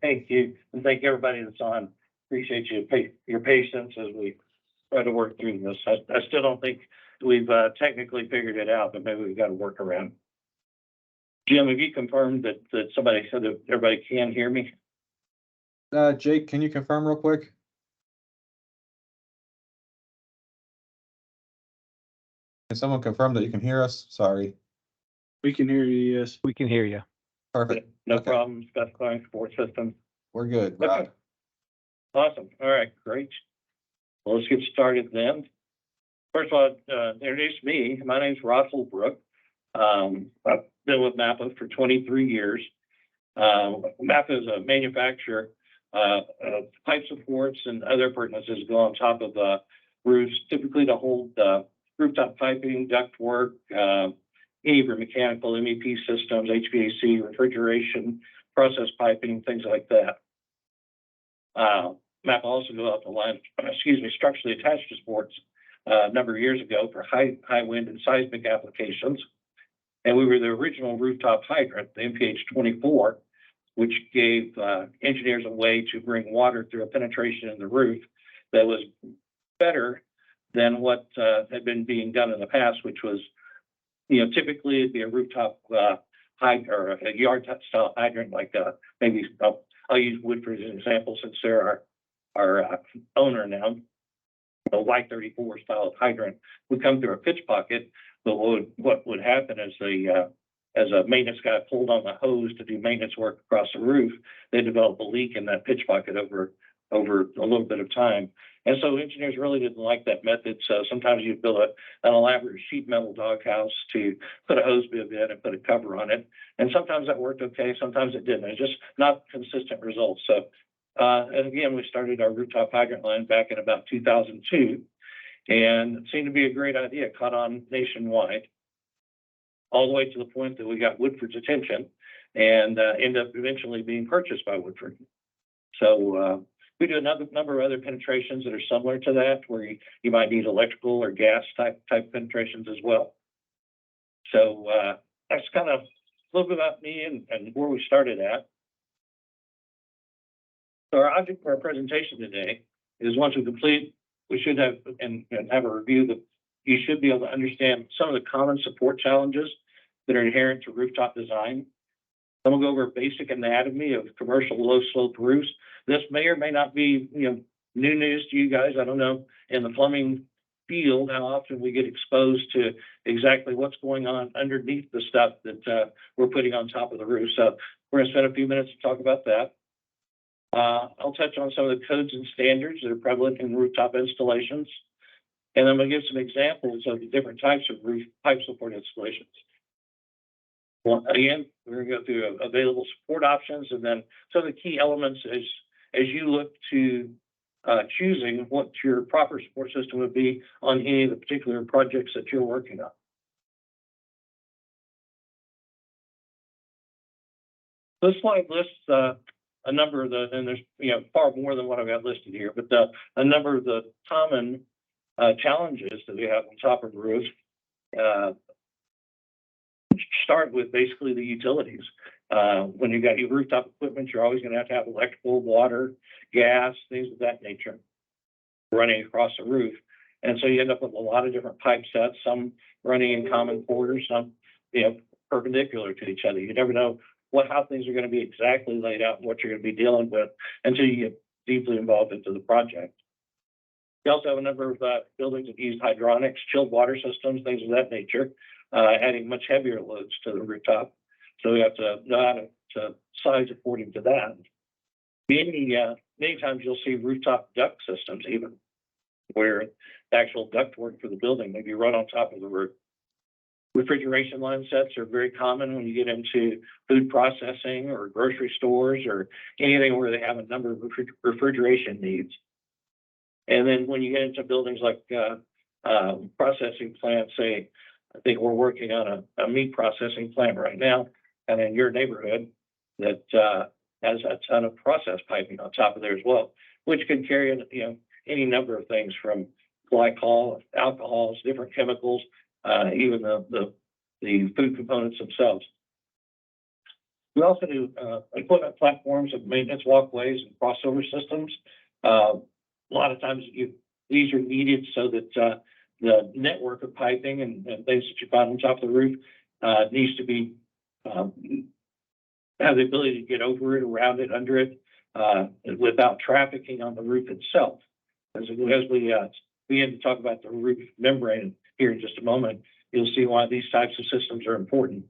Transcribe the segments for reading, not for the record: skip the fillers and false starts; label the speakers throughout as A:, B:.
A: Thank you, and thank everybody that's on. Appreciate your patience as we try to work through this. I still don't think we've technically figured it out, but maybe we've got to work around. Jim, have you confirmed that somebody said that everybody can hear me?
B: Jake, can you confirm real quick? Can someone confirm that you can hear us? Sorry.
C: We can hear you, yes.
D: We can hear you.
B: Perfect.
A: No
B: Okay.
A: problem specifying support system.
B: We're good,
A: Okay.
B: Rob.
A: Awesome. All right, great. Well, let's get started then. First of all, introduce me. My name's Rod Holbrook. I've been with Mapa for 23 years. Mapa is a manufacturer of pipe supports and other appurtenances go on top of roofs, typically to hold rooftop piping, ductwork, any of your mechanical MEP systems, HVAC, refrigeration, process piping, things like that. Mapa also developed a line, structurally attached to supports a number of years ago for high wind and seismic applications. And we were the original rooftop hydrant, the MPH 24, which gave engineers a way to bring water through a penetration in the roof that was better than what had been being done in the past, which was, typically it'd be a rooftop hydrant or a yard style hydrant, like maybe I'll use Woodford as an example since they're our owner now. A Y34 style hydrant would come through a pitch pocket, but what would happen is as a maintenance guy pulled on the hose to do maintenance work across the roof, they developed a leak in that pitch pocket over a little bit of time. And so engineers really didn't like that method. So sometimes you build an elaborate sheet metal doghouse to put a hose bib in and put a cover on it. And sometimes that worked okay, sometimes it didn't. It's just not consistent results. So and again, we started our rooftop hydrant line back in about 2002, and it seemed to be a great idea, caught on nationwide, all the way to the point that we got Woodford's attention and ended up eventually being purchased by Woodford. So we do another number of other penetrations that are similar to that, where you might need electrical or gas type penetrations as well. So that's kind of a little bit about me and where we started at. So our object for our presentation today is, once we complete, we should have and have a review that you should be able to understand some of the common support challenges that are inherent to rooftop design. Then we'll go over basic anatomy of commercial low slope roofs. This may or may not be new news to you guys. I don't know in the plumbing field how often we get exposed to exactly what's going on underneath the stuff that we're putting on top of the roof. So we're going to spend a few minutes to talk about that. I'll touch on some of the codes and standards that are prevalent in rooftop installations. And I'm going to give some examples of the different types of roof pipe support installations. Well, again, we're going to go through available support options, and then some of the key elements as you look to choosing what your proper support system would be on any of the particular projects that you're working on. This slide lists a number of the, and there's far more than what I've got listed here, but a number of the common challenges that we have on top of the roof. Start with basically the utilities. When you got your rooftop equipment, you're always going to have electrical, water, gas, things of that nature running across the roof. And so you end up with a lot of different pipe sets, some running in common quarters, some perpendicular to each other. You never know how things are going to be exactly laid out and what you're going to be dealing with until you get deeply involved into the project. We also have a number of buildings that use hydronics, chilled water systems, things of that nature, adding much heavier loads to the rooftop. So we have to know how to size according to that. Many times you'll see rooftop duct systems, even where the actual ductwork for the building may be right on top of the roof. Refrigeration line sets are very common when you get into food processing or grocery stores or anything where they have a number of refrigeration needs. And then when you get into buildings like processing plants, say, I think we're working on a meat processing plant right now, and in your neighborhood that has a ton of process piping on top of there as well, which can carry any number of things from glycol, alcohols, different chemicals, even the food components themselves. We also do equipment platforms and maintenance walkways and crossover systems. A lot of times these are needed so that the network of piping and things that you find on top of the roof needs to be have the ability to get over it, around it, under it, without trafficking on the roof itself. As we begin to talk about the roof membrane here in just a moment, you'll see why these types of systems are important.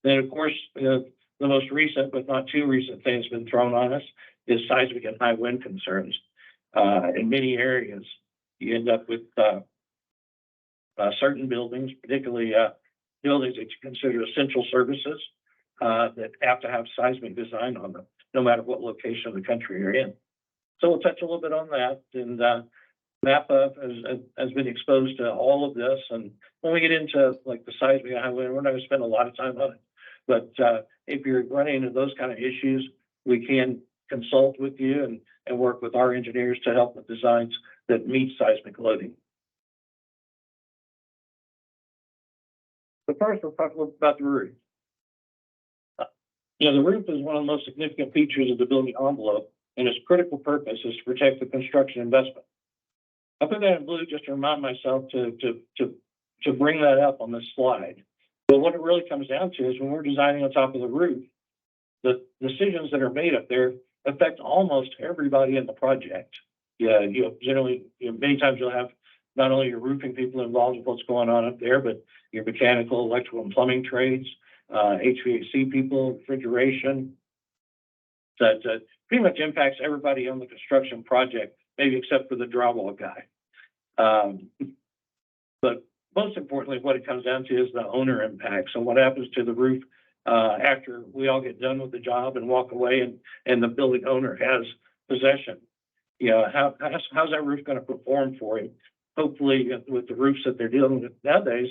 A: Then, of course, the most recent, but not too recent thing that's been thrown on us is seismic and high wind concerns. In many areas, you end up with certain buildings, particularly buildings that you consider essential services, that have to have seismic design on them, no matter what location of the country you're in. So we'll touch a little bit on that. And Mapa has been exposed to all of this. And when we get into like the seismic and high wind, we're not going to spend a lot of time on it. But if you're running into those kind of issues, we can consult with you and work with our engineers to help with designs that meet seismic loading. But first, we'll talk a little about the roof. The roof is one of the most significant features of the building envelope, and its critical purpose is to protect the construction investment. I put that in blue just to remind myself to bring that up on this slide. But what it really comes down to is when we're designing on top of the roof, the decisions that are made up there affect almost everybody in the project. Generally, many times you'll have not only your roofing people involved with what's going on up there, but your mechanical, electrical, and plumbing trades, HVAC people, refrigeration. That pretty much impacts everybody on the construction project, maybe except for the drywall guy. But most importantly, what it comes down to is the owner impact. So what happens to the roof after we all get done with the job and walk away and the building owner has possession? How's that roof going to perform for you? Hopefully, with the roofs that they're dealing with nowadays,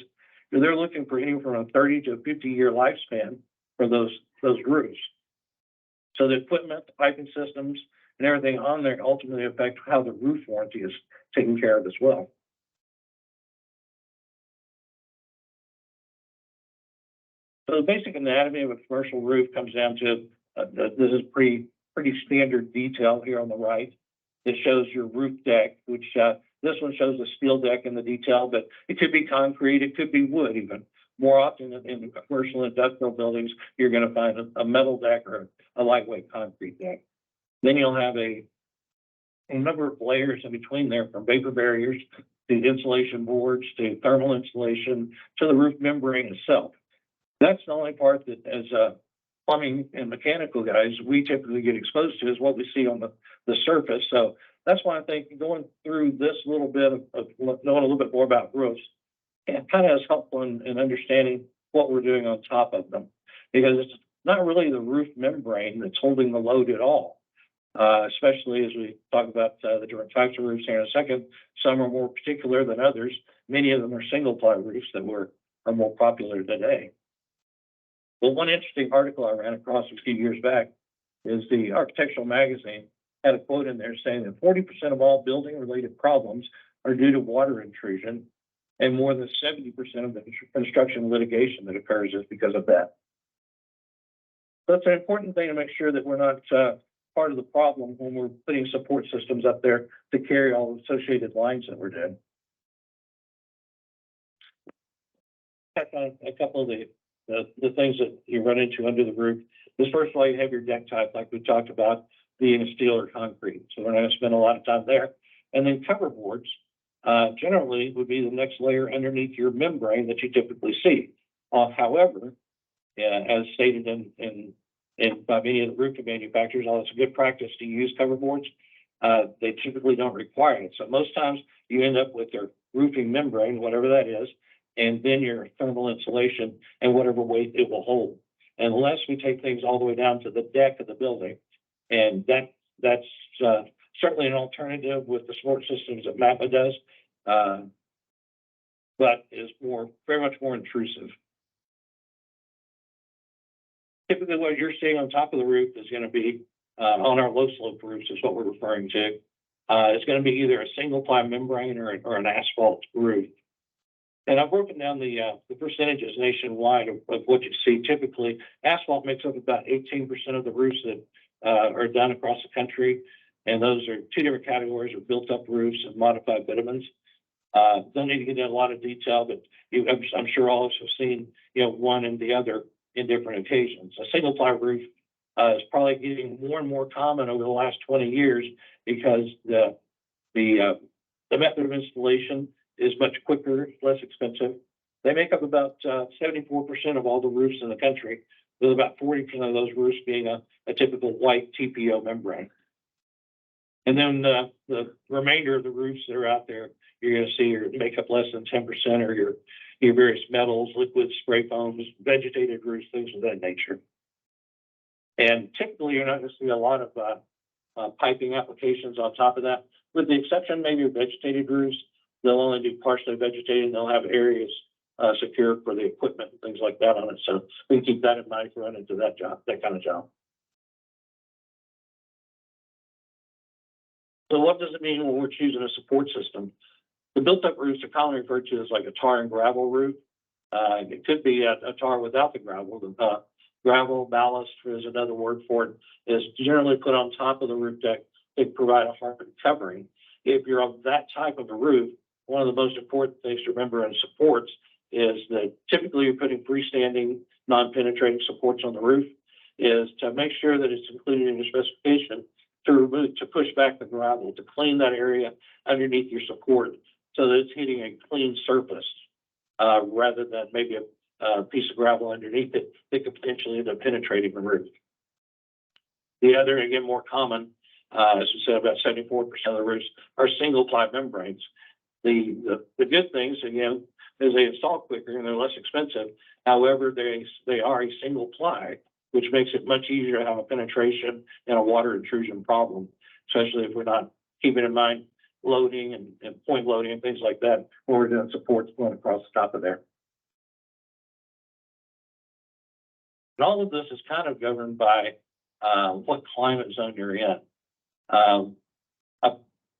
A: they're looking for anywhere from a 30 to 50-year lifespan for those roofs. So the equipment, the piping systems, and everything on there ultimately affect how the roof warranty is taken care of as well. So the basic anatomy of a commercial roof comes down to this is pretty standard detail here on the right. It shows your roof deck, which this one shows a steel deck in the detail, but it could be concrete, it could be wood even. More often in commercial industrial buildings, you're going to find a metal deck or a lightweight concrete deck. Then you'll have a number of layers in between there, from vapor barriers to insulation boards to thermal insulation to the roof membrane itself. That's the only part that, as plumbing and mechanical guys, we typically get exposed to is what we see on the surface. So that's why I think going through this little bit of knowing a little bit more about roofs, it kind of is helpful in understanding what we're doing on top of them, because it's not really the roof membrane that's holding the load at all. Especially as we talk about the different types of roofs here in a second. Some are more particular than others. Many of them are single-ply roofs that are more popular today. Well, one interesting article I ran across a few years back is the Architectural Magazine had a quote in there saying that 40% of all building-related problems are due to water intrusion, and more than 70% of the construction litigation that occurs is because of that. So it's an important thing to make sure that we're not part of the problem when we're putting support systems up there to carry all the associated lines that we're doing. A couple of the things that you run into under the roof is, first of all, you have your deck type, like we talked about, being a steel or concrete. So we're not going to spend a lot of time there. And then cover boards generally would be the next layer underneath your membrane that you typically see. However, as stated in by many of the roofing manufacturers, although it's a good practice to use cover boards, they typically don't require it. So most times you end up with their roofing membrane, whatever that is, and then your thermal insulation and whatever weight it will hold. Unless we take things all the way down to the deck of the building, and that's certainly an alternative with the support systems that Mapa does, but is very much more intrusive. Typically, what you're seeing on top of the roof is going to be on our low slope roofs is what we're referring to. It's going to be either a single ply membrane or an asphalt roof. And I've broken down the percentages nationwide of what you see. Typically, asphalt makes up about 18% of the roofs that are done across the country. And those are two different categories: are built up roofs and modified bitumens. Don't need to get into a lot of detail, but I'm sure all of us have seen, one and the other in different occasions. A single ply roof is probably getting more and more common over the last 20 years because the method of installation is much quicker, less expensive. They make up about 74% of all the roofs in the country, with about 40% of those roofs being a typical white TPO membrane. And then the remainder of the roofs that are out there, you're going to see make up less than 10%, or your various metals, liquids, spray foams, vegetated roofs, things of that nature. And typically, you're not going to see a lot of piping applications on top of that, with the exception maybe of vegetated roofs. They'll only do partially vegetated, and they'll have areas secured for the equipment and things like that on it. So we can keep that in mind if we run into that kind of job. So what does it mean when we're choosing a support system? The built-up roofs are commonly referred to as like a tar and gravel roof. It could be a tar without the gravel. The gravel ballast is another word for it. Is generally put on top of the roof deck to provide a hard covering. If you're on that type of a roof, one of the most important things to remember in supports is that typically you're putting freestanding, non-penetrating supports on the roof. Is to make sure that it's included in your specification to push back the gravel, to clean that area underneath your support so that it's hitting a clean surface rather than maybe a piece of gravel underneath it that could potentially end up penetrating the roof. The other, again, more common, as we said, about 74% of the roofs are single ply membranes. The good things, again, is they install quicker and they're less expensive. However, they are a single ply, which makes it much easier to have a penetration and a water intrusion problem, especially if we're not keeping in mind loading and point loading and things like that when we're doing supports going across the top of there. And all of this is kind of governed by what climate zone you're in.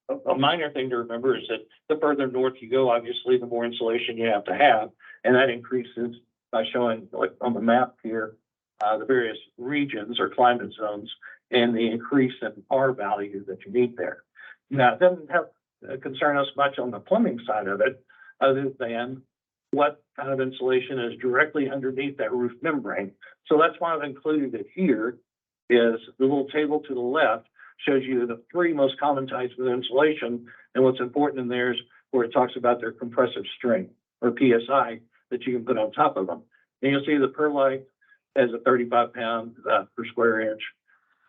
A: A minor thing to remember is that the further north you go, obviously, the more insulation you have to have, and that increases by showing, like on the map here, the various regions or climate zones and the increase in R value that you need there. Now, it doesn't have concern us much on the plumbing side of it, other than what kind of insulation is directly underneath that roof membrane. So that's why I've included it here. Is the little table to the left shows you the three most common types of insulation, and what's important in there is where it talks about their compressive strength, or PSI, that you can put on top of them. And you'll see the perlite has a 35 pound per square inch.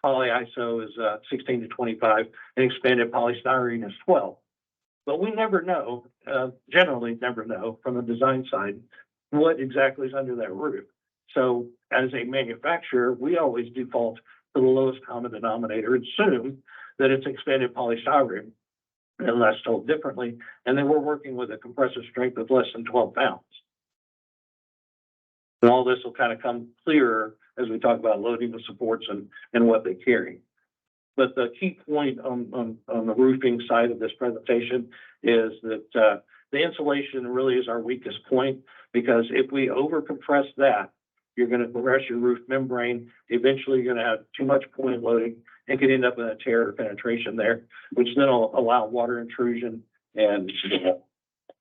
A: Polyiso is 16 to 25, and expanded polystyrene is 12. But we never know, generally never know from the design side, what exactly is under that roof. So as a manufacturer, we always default to the lowest common denominator and assume that it's expanded polystyrene unless told differently. And then we're working with a compressive strength of less than 12 pounds. And all this will kind of come clearer as we talk about loading the supports and what they carry. But the key point on the roofing side of this presentation is that the insulation really is our weakest point, because if we overcompress that, you're going to compress your roof membrane. Eventually, you're going to have too much point loading and could end up in a tear or penetration there, which then will allow water intrusion and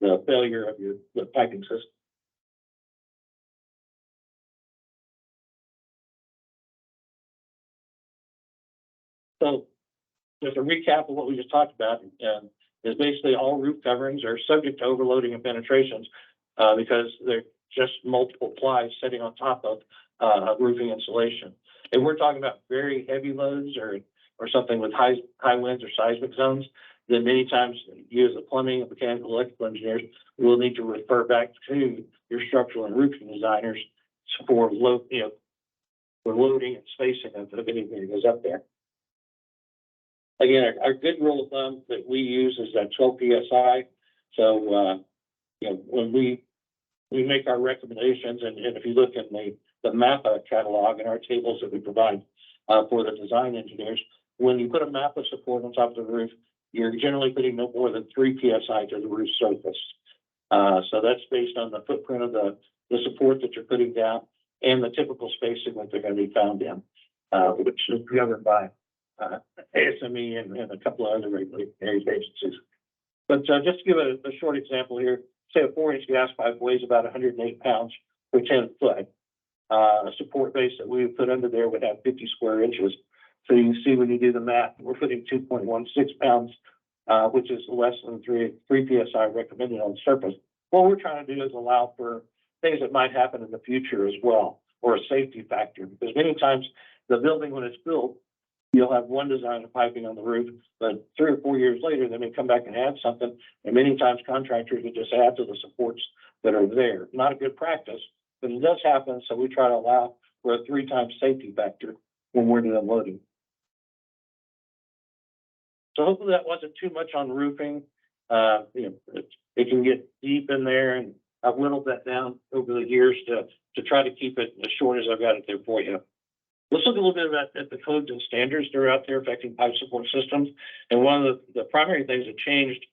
A: the failure of the piping system. So just a recap of what we just talked about is basically all roof coverings are subject to overloading and penetrations because they're just multiple plies sitting on top of roofing insulation. If we're talking about very heavy loads or something with high winds or seismic zones, then many times you as a plumbing and mechanical electrical engineers will need to refer back to your structural and roofing designers for loading and spacing of anything that goes up there. Again, our good rule of thumb that we use is that 12 psi. So when we make our recommendations, and if you look in the Mapa catalog and our tables that we provide for the design engineers, when you put a Mapa support on top of the roof, you're generally putting no more than 3 psi to the roof surface. So that's based on the footprint of the support that you're putting down and the typical spacing that they're going to be found in, which is governed by ASME and a couple of other regulatory agencies. But just to give a short example here, say a 4-inch gas pipe weighs about 108 pounds per 10 foot. A support base that we would put under there would have 50 square inches. So you can see when you do the math, we're putting 2.16 pounds, which is less than 3 PSI recommended on the surface. What we're trying to do is allow for things that might happen in the future as well, or a safety factor, because many times the building, when it's built, you'll have one design of piping on the roof, but 3 or 4 years later, they may come back and add something. And many times contractors will just add to the supports that are there. Not a good practice, but it does happen. So we try to allow for a 3-time safety factor when we're doing loading. So hopefully that wasn't too much on roofing. It can get deep in there, and I've whittled that down over the years to try to keep it as short as I've got it there for you. Let's look a little bit at the codes and standards that are out there affecting pipe support systems. And one of the primary things that changed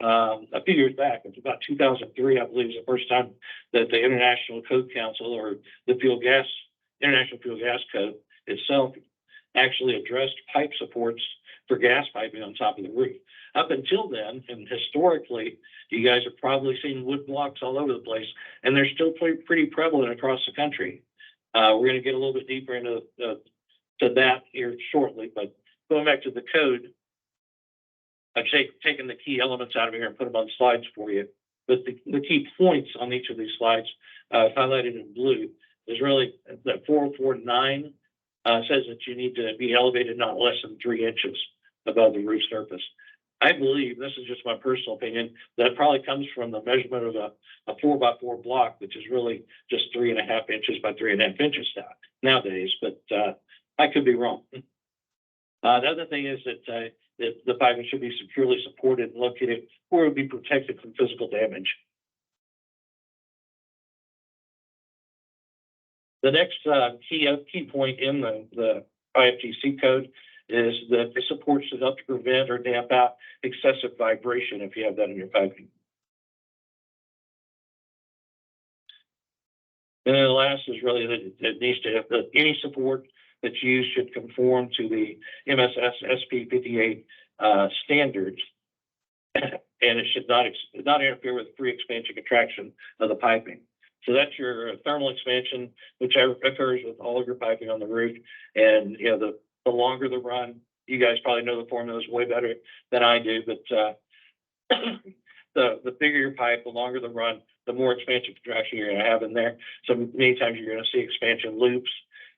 A: a few years back, it's about 2003, I believe, is the first time that the International Code Council, or the International Fuel Gas Code itself, actually addressed pipe supports for gas piping on top of the roof. Up until then, and historically, you guys have probably seen wood blocks all over the place, and they're still pretty prevalent across the country. We're going to get a little bit deeper into to that here shortly, but going back to the code, I've taken the key elements out of here and put them on slides for you. But the key points on each of these slides, highlighted in blue, is really that 4049 says that you need to be elevated not less than 3 inches above the roof surface. I believe, this is just my personal opinion, that probably comes from the measurement of a 4x4 block, which is really just 3.5 inches by 3.5 inches nowadays, but I could be wrong. The other thing is that the piping should be securely supported and located where it would be protected from physical damage. The next key point in the IFGC code is that the support should help to prevent or damp out excessive vibration if you have that in your piping. And then the last is really that it needs to have any support that's used should conform to the MSS ASPE 58 standards, and it should not interfere with free expansion contraction of the piping. So that's your thermal expansion, which occurs with all of your piping on the roof. And the longer the run, you guys probably know the formulas way better than I do, but the bigger your pipe, the longer the run, the more expansion contraction you're going to have in there. So many times you're going to see expansion loops,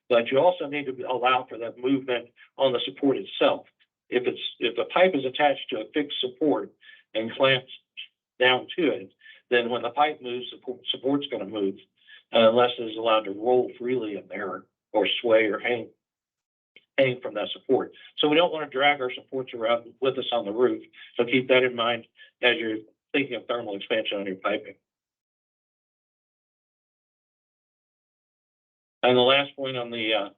A: but you also need to allow for that movement on the support itself. If the pipe is attached to a fixed support and clamped down to it, then when the pipe moves, support's going to move, unless it's allowed to roll freely in there or sway or hang from that support. So we don't want to drag our supports around with us on the roof. So keep that in mind as you're thinking of thermal expansion on your piping. And the last point on the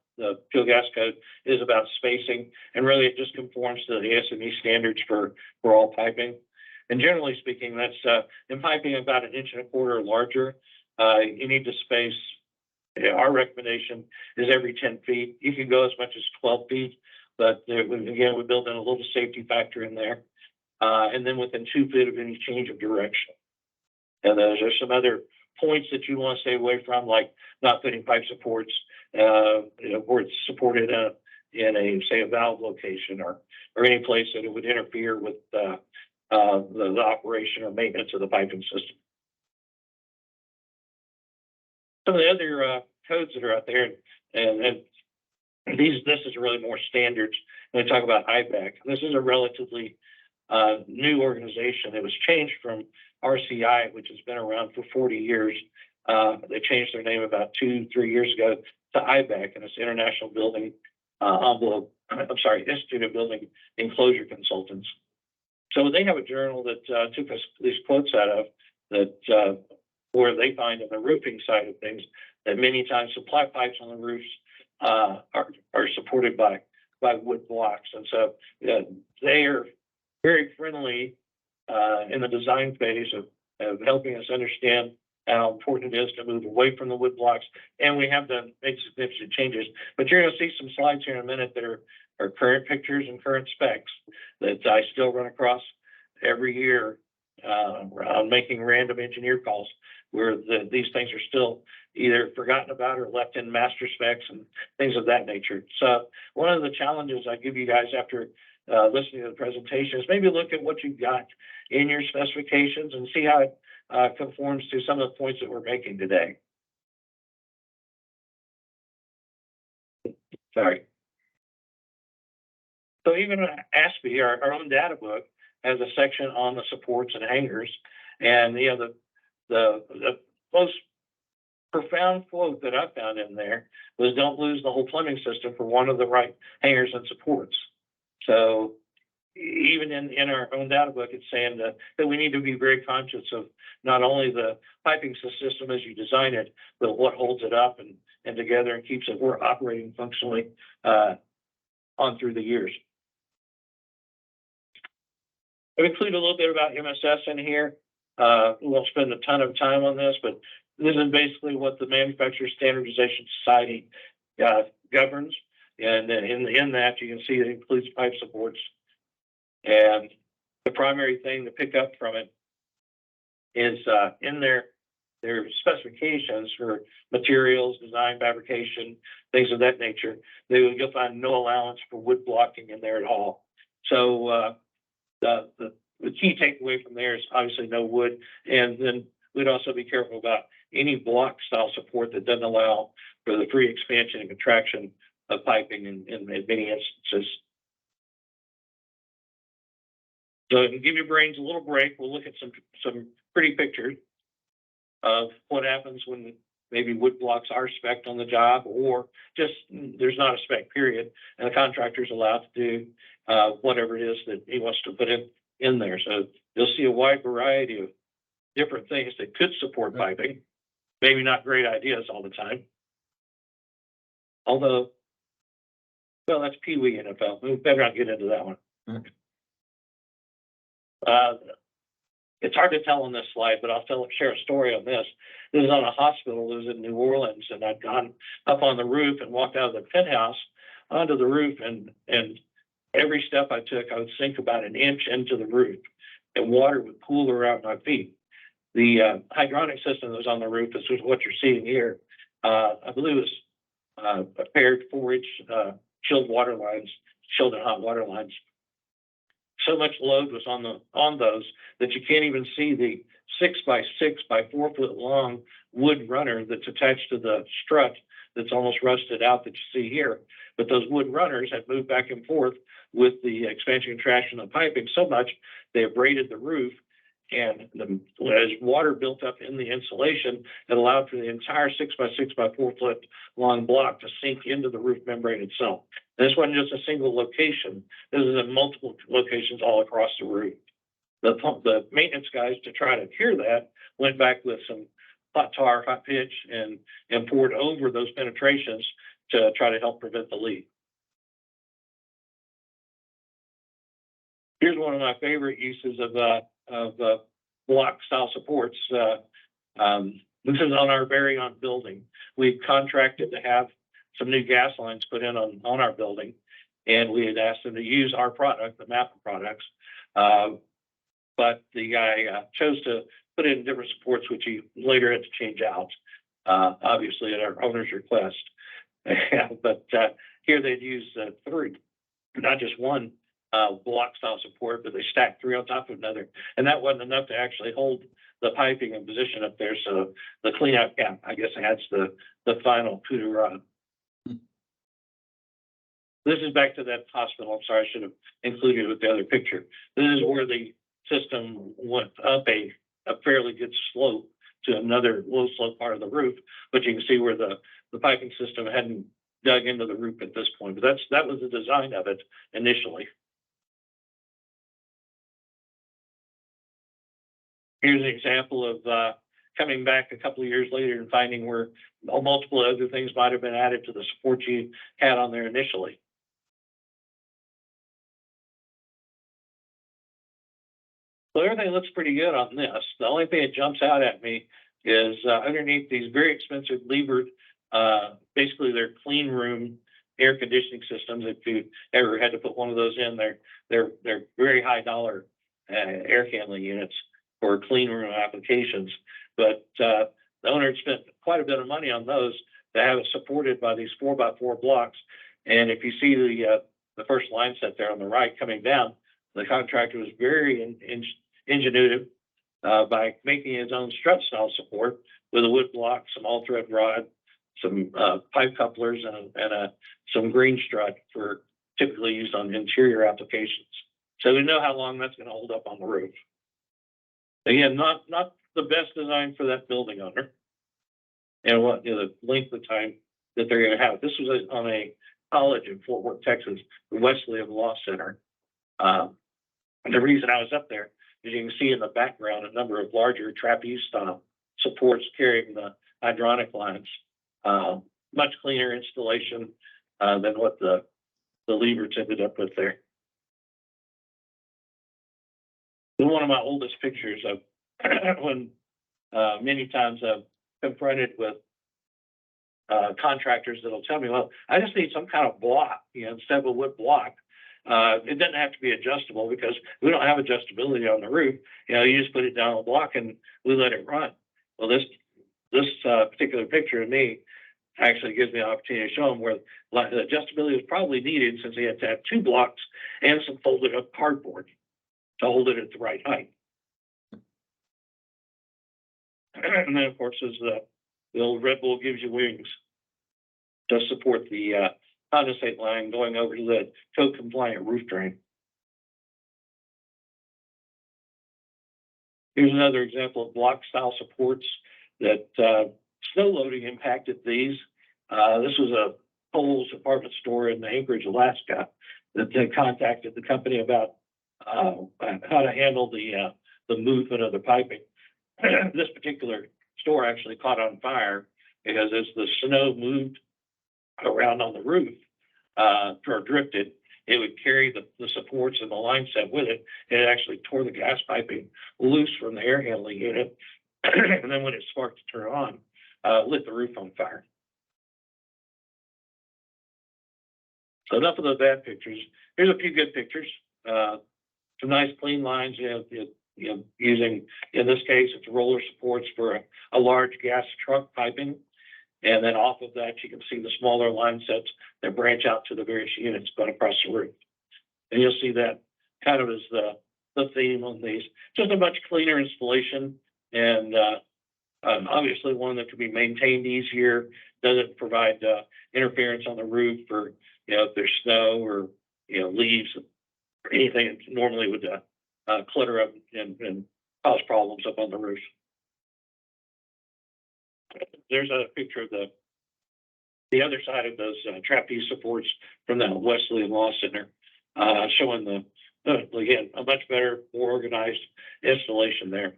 A: fuel gas code is about spacing, and really it just conforms to the ASME standards for all piping. And generally speaking, that's in piping about 1.25 inches or larger. You need to space. Our recommendation is every 10 feet. You can go as much as 12 feet, but again, we build in a little safety factor in there. And then within 2 feet of any change of direction. And there's some other points that you want to stay away from, like not putting pipe supports where it's supported in a valve location or any place that it would interfere with the operation or maintenance of the piping system. Some of the other codes that are out there, and this is really more standards. When I talk about IBAC, this is a relatively new organization. It was changed from RCI, which has been around for 40 years. They changed their name about 2-3 years ago to IBAC, and it's International Building Institute of Building Enclosure Consultants. So they have a journal that took us these quotes out of that where they find on the roofing side of things that many times supply pipes on the roofs are supported by wood blocks. And so they are very friendly in the design phase of of helping us understand how important it is to move away from the wood blocks. And we have done made significant changes, but you're gonna see some slides here in a minute that are current pictures and current specs that I still run across every year, on making random engineer calls where these things are still either forgotten about or left in master specs and things of that nature. So one of the challenges I give you guys after listening to the presentation is maybe look at what you've got in your specifications and see how it conforms to some of the points that we're making today. Sorry. So even ASPE, our own data book, has a section on the supports and hangers. And the most profound quote that I found in there was, don't lose the whole plumbing system for one of the right hangers and supports. So even in our own data book, it's saying that we need to be very conscious of not only the piping system as you design it, but what holds it up and together and keeps it operating functionally on through the years. I've included a little bit about MSS in here. We won't spend a ton of time on this, but this is basically what the Manufacturer Standardization Society governs. And in that, you can see it includes pipe supports. And the primary thing to pick up from it is in their specifications for materials, design, fabrication, things of that nature. You'll find no allowance for wood blocking in there at all. So the key takeaway from there is obviously no wood, and then we'd also be careful about any block style support that doesn't allow for the free expansion and contraction of piping in many instances. So to give your brains a little break, we'll look at some pretty pictures of what happens when maybe wood blocks are spec'd on the job, or just there's not a spec period, and the contractor's allowed to do whatever it is that he wants to put in there. So you'll see a wide variety of different things that could support piping. Maybe not great ideas all the time. Although, well, that's Pee Wee NFL. We better not get into that one. It's hard to tell on this slide, but I'll share a story on this. This is on a hospital. It was in New Orleans, and I'd gone up on the roof and walked out of the penthouse onto the roof, and every step I took, I would sink about an inch into the roof, and water would pool around my feet. The hydronic system that was on the roof, this is what you're seeing here. I believe it was a paired 4-inch chilled water lines, chilled and hot water lines. So much load was on those that you can't even see the 6 by 6 by 4 foot long wood runner that's attached to the strut that's almost rusted out that you see here. But those wood runners have moved back and forth with the expansion and contraction of piping so much they abraded the roof, and as water built up in the insulation, it allowed for the entire 6 by 6 by 4 foot long block to sink into the roof membrane itself. And this wasn't just a single location. This is in multiple locations all across the roof. The maintenance guys, to try to cure that, went back with some hot tar, hot pitch, and poured over those penetrations to try to help prevent the leak. Here's one of my favorite uses of block style supports. This is on our very own building. We've contracted to have some new gas lines put in on our building, and we had asked them to use our product, the Mapa products. But the guy chose to put in different supports, which he later had to change out, obviously at our owner's request. But here they'd use 3, not just one block style support, but they stacked 3 on top of another. And that wasn't enough to actually hold the piping in position up there. So the cleanout cap, I guess, adds the final coup de grace. This is back to that hospital. I'm sorry, I should have included it with the other picture. This is where the system went up a fairly good slope to another low slope part of the roof, but you can see where the piping system hadn't dug into the roof at this point. But that was the design of it initially. Here's an example of coming back a couple of years later and finding where multiple other things might have been added to the support you had on there initially. So everything looks pretty good on this. The only thing that jumps out at me is underneath these very expensive levered, basically they're clean room air conditioning systems. If you ever had to put one of those in, they're very high dollar air handling units for clean room applications. But the owner had spent quite a bit of money on those to have it supported by these 4x4 blocks. And if you see the first line set there on the right coming down, the contractor was very ingenuitive by making his own strut style support with a wood block, some all thread rod, some pipe couplers, and some green strut for typically used on interior applications. So we know how long that's going to hold up on the roof. Again, not the best design for that building owner, and what the length of time that they're going to have. This was on a college in Fort Worth, Texas, the Wesleyan Law Center. And the reason I was up there is you can see in the background a number of larger trapeze style supports carrying the hydronic lines. Much cleaner installation than what the levers ended up with there. And one of my oldest pictures of when many times I've confronted with contractors that'll tell me, well, I just need some kind of block, instead of a wood block. It doesn't have to be adjustable because we don't have adjustability on the roof. You just put it down on a block and we let it run. Well, this particular picture of me actually gives me an opportunity to show them where the adjustability is probably needed, since he had to have 2 blocks and some folded up cardboard to hold it at the right height. And then, of course, is the old Red Bull gives you wings to support the condensate line going over to the code compliant roof drain. Here's another example of block style supports that snow loading impacted these. This was a Kohl's department store in Anchorage, Alaska, that they contacted the company about how to handle the movement of the piping. This particular store actually caught on fire because as the snow moved around on the roof or drifted, it would carry the supports and the line set with it, and it actually tore the gas piping loose from the air handling unit. And then when it sparked to turn on, lit the roof on fire. So enough of the bad pictures. Here's a few good pictures. Some nice clean lines, using, in this case, it's roller supports for a large gas truck piping. And then off of that, you can see the smaller line sets that branch out to the various units going across the roof. And you'll see that kind of as the theme on these. Just a much cleaner installation, and obviously one that can be maintained easier, doesn't provide interference on the roof, or if there's snow or leaves or anything that normally would clutter up and cause problems up on the roof. There's a picture of the other side of those trapeze supports from the Wesleyan Law Center, showing again, a much better, more organized installation there.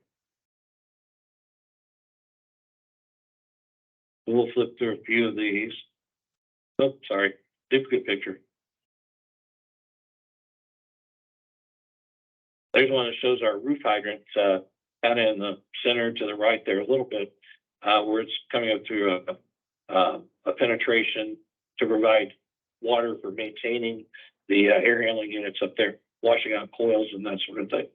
A: We'll flip through a few of these. Oh, sorry, duplicate picture. There's one that shows our roof hydrant kind of in the center to the right there a little bit, where it's coming up through a penetration to provide water for maintaining the air handling units up there, washing out coils and that sort of thing.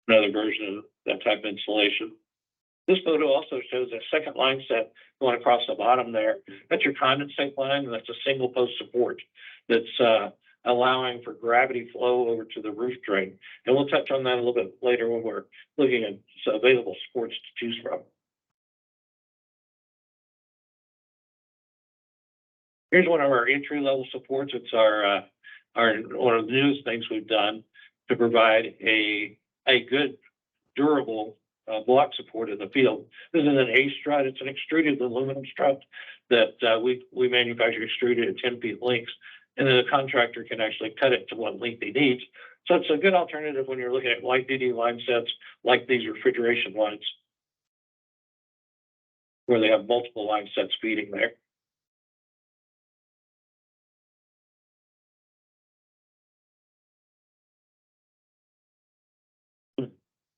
A: Another version of that type of installation. This photo also shows a second line set going across the bottom there. That's your condensate line, and that's a single post support that's allowing for gravity flow over to the roof drain. And we'll touch on that a little bit later when we're looking at available supports to choose from. Here's one of our entry-level supports. It's our one of the newest things we've done to provide a good, durable block support in the field. This is an A strut. It's an extruded aluminum strut that we manufacture extruded at 10 feet lengths, and then the contractor can actually cut it to what length he needs. So it's a good alternative when you're looking at light-duty line sets like these refrigeration lines, where they have multiple line sets feeding there.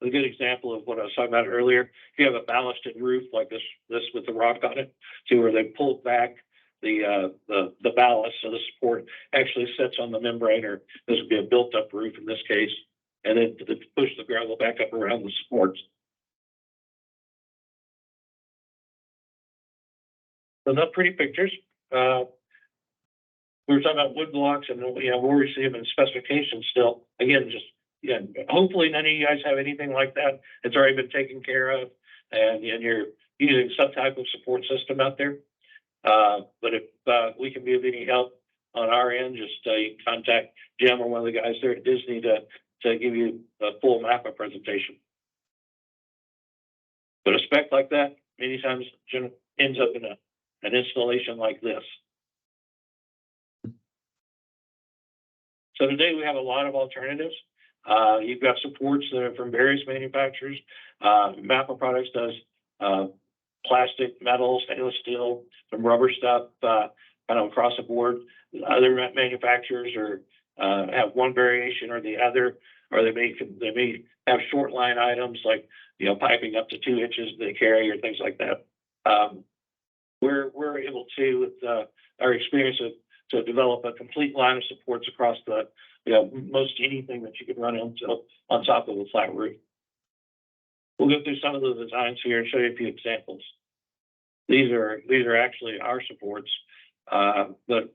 A: a good example of what I was talking about earlier. If you have a ballasted roof like this with the rock on it, see where they pulled back the ballast, so the support actually sits on the membrane, or this would be a built-up roof in this case, and then push the gravel back up around the supports. So not pretty pictures. We were talking about wood blocks, and we'll receive in specifications still. Again, just hopefully none of you guys have anything like that. It's already been taken care of, and you're using some type of support system out there. But if we can be of any help on our end, just you can contact Jim or one of the guys there at Disney to give you a full Mapa presentation. But a spec like that many times ends up in an installation like this. So today we have a lot of alternatives. You've got supports that are from various manufacturers. Mapa Products does plastic, metal, stainless steel, some rubber stuff, kind of across the board. Other manufacturers have one variation or the other, or they may have short line items like piping up to 2 inches they carry or things like that. We're able to, with our experience, to develop a complete line of supports across the most anything that you could run on top of a flat roof. We'll go through some of the designs here and show you a few examples. These are actually our supports, but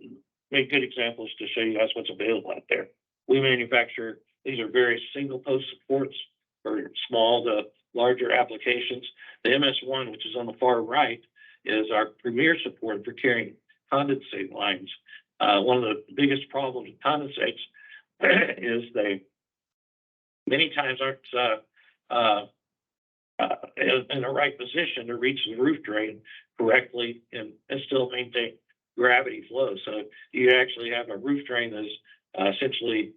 A: make good examples to show you guys what's available out there. We manufacture, these are various single post supports for small to larger applications. The MS1, which is on the far right, is our premier support for carrying condensate lines. One of the biggest problems with condensates is they many times aren't in the right position to reach the roof drain correctly and still maintain gravity flow. So you actually have a roof drain that's essentially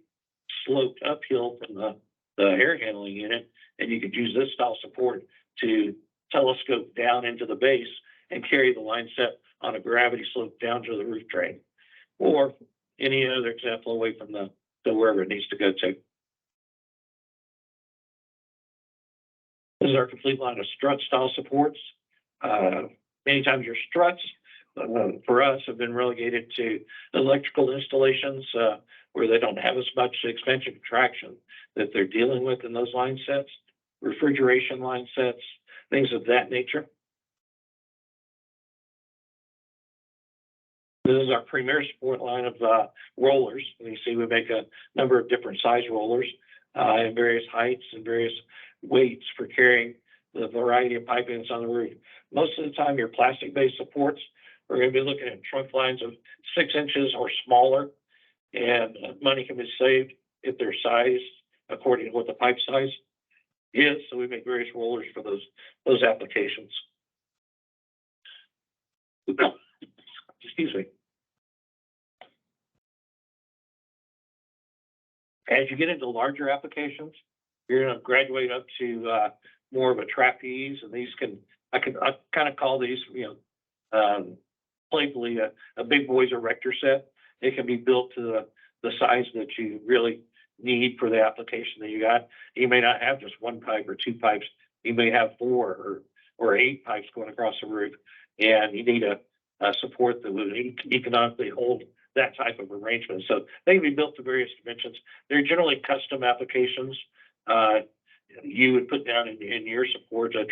A: sloped uphill from the air handling unit, and you could use this style support to telescope down into the base and carry the line set on a gravity slope down to the roof drain, or any other example away from to wherever it needs to go to. This is our complete line of strut style supports. Many times your struts for us have been relegated to electrical installations where they don't have as much expansion contraction that they're dealing with in those line sets, refrigeration line sets, things of that nature. This is our premier support line of rollers. And you see we make a number of different size rollers in various heights and various weights for carrying the variety of piping that's on the roof. Most of the time, your plastic-based supports, we're going to be looking at trunk lines of 6 inches or smaller, and money can be saved if they're sized according to what the pipe size is. So we make various rollers for those applications. Excuse me. As you get into larger applications, you're going to graduate up to more of a trapeze, and these I kind of call these, playfully a big boys erector set. It can be built to the size that you really need for the application that you got. You may not have just 1 pipe or 2 pipes. You may have 4 or 8 pipes going across the roof, and you need a support that would economically hold that type of arrangement. So they can be built to various dimensions. They're generally custom applications. You would put down in your support let's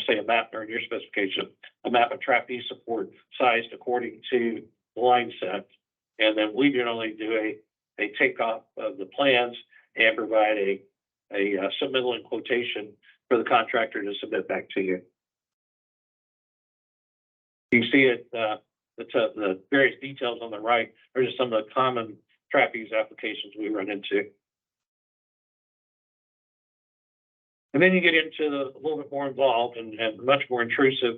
A: say a Mapa, or in your specification, a Mapa trapeze support sized according to the line set. And then we generally do a takeoff of the plans and provide a submittal and quotation for the contractor to submit back to you. You see it, the various details on the right are just some of the common trapeze applications we run into. And then you get into a little bit more involved and much more intrusive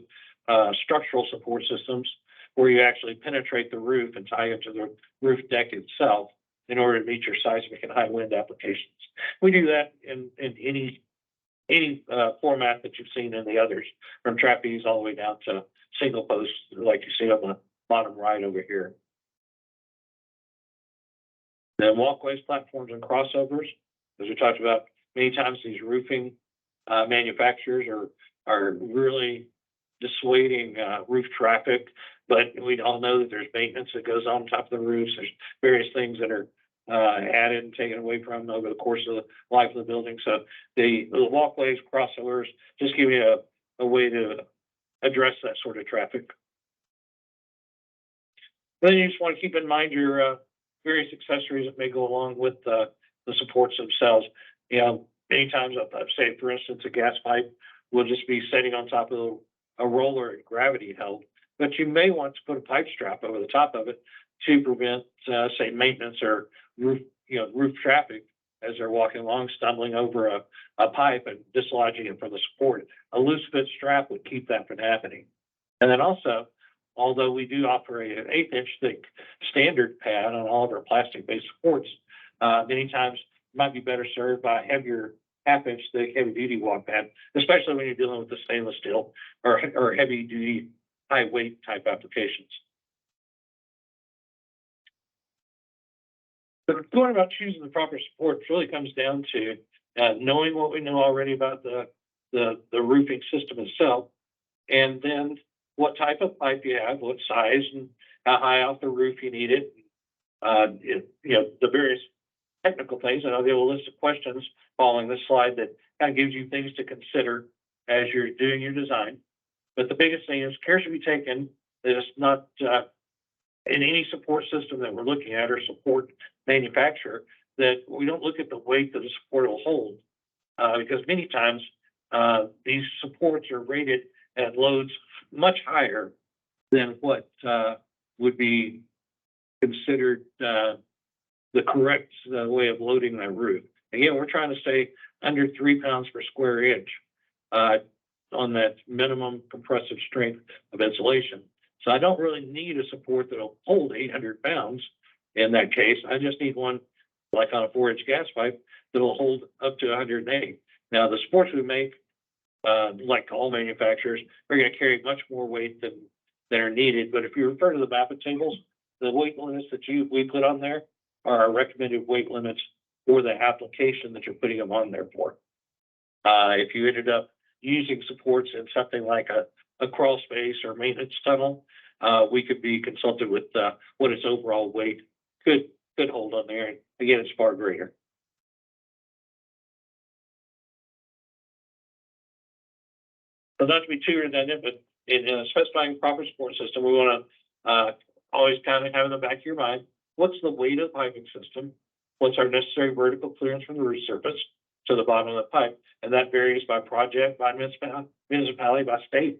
A: structural support systems, where you actually penetrate the roof and tie into the roof deck itself in order to meet your seismic and high wind applications. We do that in any format that you've seen in the others, from trapeze all the way down to single post, like you see on the bottom right over here. Then walkways, platforms, and crossovers, as we talked about many times, these roofing manufacturers are really dissuading, roof traffic. But we all know that there's maintenance that goes on top of the roofs. There's various things that are, added and taken away from them over the course of the life of the building. So the walkways, crossovers, just give you a way to address that sort of traffic. Then you just want to keep in mind your, various accessories that may go along with, the supports themselves. You know, many times, say, for instance, a gas pipe will just be sitting on top of a roller and gravity held, but you may want to put a pipe strap over the top of it to prevent, say, maintenance or roof traffic as they're walking along, stumbling over a pipe and dislodging it from the support. A loose fit strap would keep that from happening. And then also, although we do offer an 1/8 inch thick standard pad on all of our plastic-based supports, many times it might be better served by a heavier 1/2 inch thick heavy-duty walk pad, especially when you're dealing with the stainless steel or heavy-duty, high-weight type applications. But going about choosing the proper supports really comes down to knowing what we know already about the roofing system itself, and then what type of pipe you have, what size, and how high off the roof you need it. The various technical things. And I'll give a list of questions following this slide that kind of gives you things to consider as you're doing your design. But the biggest thing is care should be taken that it's not in any support system that we're looking at or support manufacturer, that we don't look at the weight that the support will hold, because many times these supports are rated at loads much higher than what would be considered the correct way of loading that roof. Again, we're trying to stay under 3 pounds per square inch on that minimum compressive strength of insulation. So I don't really need a support that'll hold 800 pounds. In that case, I just need one like on a 4-inch gas pipe that'll hold up to 180. Now, the supports we make, like all manufacturers, are going to carry much more weight than are needed. But if you refer to the Mapa tables, the weight limits that we put on there are our recommended weight limits for the application that you're putting them on there for. If you ended up using supports in something like a crawl space or maintenance tunnel, we could be consulted with what its overall weight could hold on there. And again, it's far greater. So not to be too redundant, but in specifying proper support system, we want to always kind of have in the back of your mind, what's the weight of the piping system? What's our necessary vertical clearance from the roof surface to the bottom of the pipe? And that varies by project, by municipality, by state.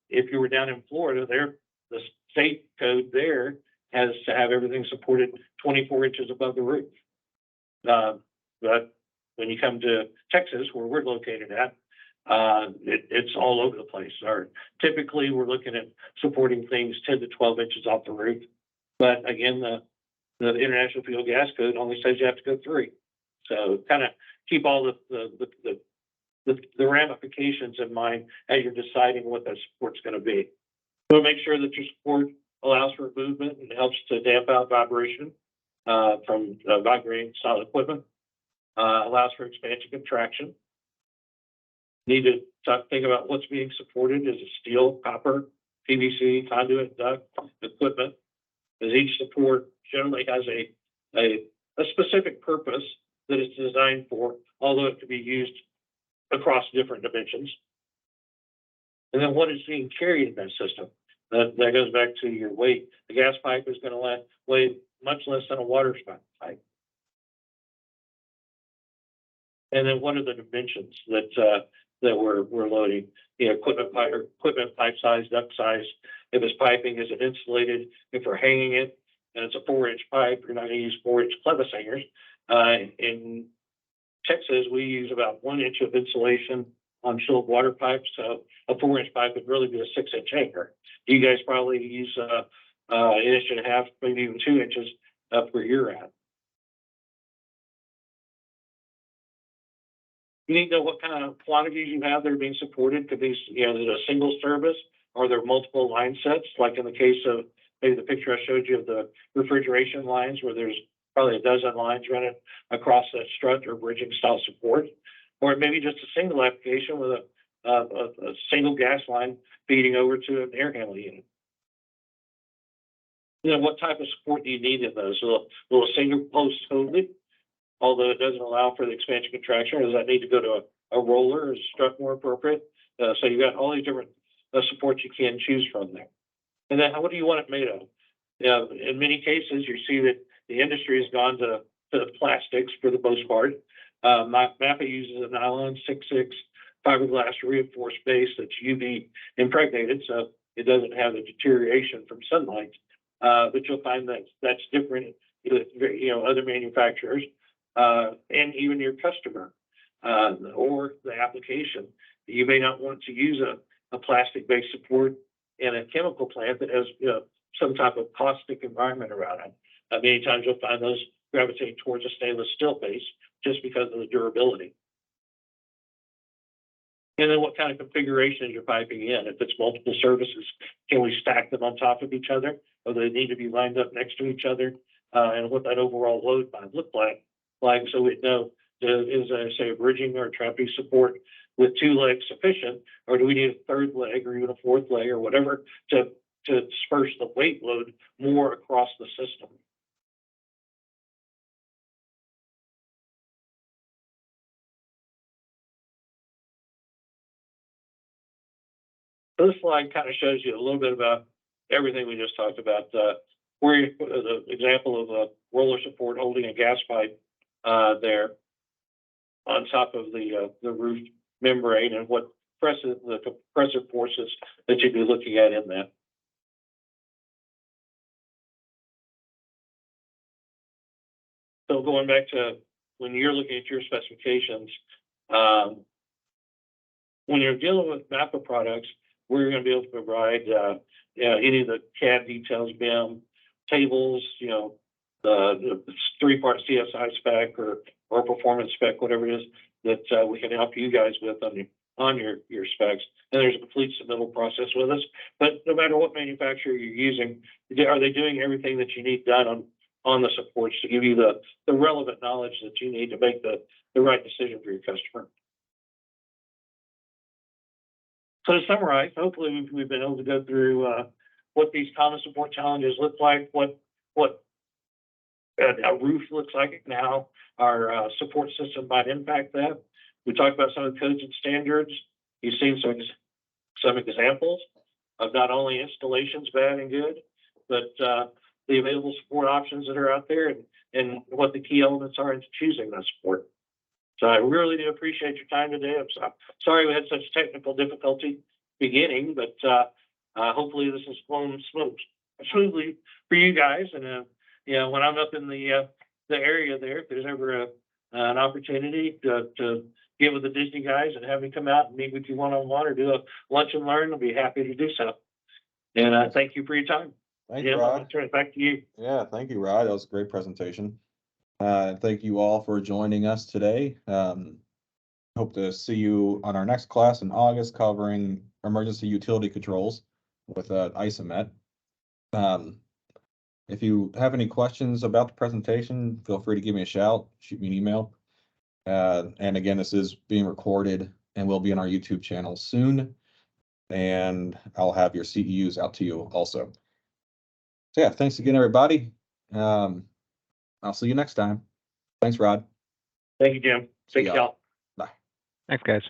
A: If you were down in Florida, the state code there has to have everything supported 24 inches above the roof. But when you come to Texas, where we're located at, it's all over the place. Typically, we're looking at supporting things 10 to 12 inches off the roof. But again, the International Fuel Gas Code only says you have to go 3. So kind of keep all the ramifications in mind as you're deciding what that support's going to be. So make sure that your support allows for movement and helps to damp out vibration from vibrating solid equipment. Allows for expansion contraction. Need to think about what's being supported. Is it steel, copper, PVC, conduit, duct, equipment? As each support generally has a specific purpose that it's designed for, although it can be used across different dimensions. And then what is being carried in that system? That goes back to your weight. The gas pipe is going to weigh much less than a water pipe. And then what are the dimensions that we're loading? Equipment pipe size, duct size. If it's piping, is it insulated? If we're hanging it and it's a 4-inch pipe, you're not going to use 4-inch clevis hangers. In Texas, we use about 1 inch of insulation on chilled water pipes. So a 4-inch pipe would really be a 6-inch hanger. You guys probably use 1.5 inches, maybe even 2 inches up where you're at. You need to know what kind of quantities you have that are being supported. Could be, there's a single service, or there are multiple line sets, like in the case of maybe the picture I showed you of the refrigeration lines, where there's probably a dozen lines running across that strut or bridging style support. or maybe just a single application with a single gas line feeding over to an air handling unit. You know, what type of support do you need in those? Will a single post hold it? Although it doesn't allow for the expansion contraction, or does that need to go to a roller, or is strut more appropriate? So you've got all these different supports you can choose from there. And then what do you want it made of? In many cases, you see that the industry has gone to plastics for the most part. Mapa uses a nylon 6/6 fiberglass reinforced base that's UV impregnated, so it doesn't have the deterioration from sunlight. But you'll find that that's different with, you know, other manufacturers and even your customer or the application. You may not want to use a plastic-based support in a chemical plant that has, you know, some type of caustic environment around it. Many times you'll find those gravitate towards a stainless steel base just because of the durability. And then what kind of configuration is your piping in? If it's multiple services, can we stack them on top of each other? Or do they need to be lined up next to each other? And what that overall load might look like so we know, is say a bridging or a trapeze support with 2 legs sufficient, or do we need a 3rd leg or even a 4th leg or whatever to disperse the weight load more across the system? So this slide kind of shows you a little bit about everything we just talked about. Where you put the example of a roller support holding a gas pipe there on top of the roof membrane, and what the compressor forces that you'd be looking at in that. So going back to when you're looking at your specifications, when you're dealing with Mapa products, we're going to be able to provide any of the CAD details, BIM tables, you know, the 3-part CSI spec or performance spec, whatever it is that we can help you guys with on your specs. And there's a complete submittal process with us. But no matter what manufacturer you're using, are they doing everything that you need done on the supports to give you the relevant knowledge that you need to make the right decision for your customer? So to summarize, hopefully we've been able to go through what these common support challenges look like, what a roof looks like now, our support system might impact that. We talked about some of the codes and standards. You've seen some examples of not only installations bad and good, but the available support options that are out there, and what the key elements are into choosing that support. So I really do appreciate your time today. I'm sorry we had such technical difficulty beginning, but hopefully this is flowing smoothly for you guys. And you know, when I'm up in the area there, if there's ever an opportunity to get with the Disney guys and have me come out and meet with you one-on-one or do a lunch and learn, I'll be happy to do so. And thank you for your time.
B: Thank
A: Jim,
B: you,
A: I'm
B: Rod.
A: gonna turn it back to you.
B: Yeah, thank you, Rod. That was a great presentation. Thank you all for joining us today. Hope to see you on our next class in August covering emergency utility controls with Isomet. If you have any questions about the presentation, feel free to give me a shout, shoot me an email. And again, this is being recorded and will be on our YouTube channel soon. And I'll have your CEUs out to you also. So yeah, thanks again, everybody. I'll see you next time. Thanks, Rod.
A: Thank you, Jim.
B: See
A: Thanks,
B: y'all.
A: y'all.
B: Bye.
D: Thanks, guys.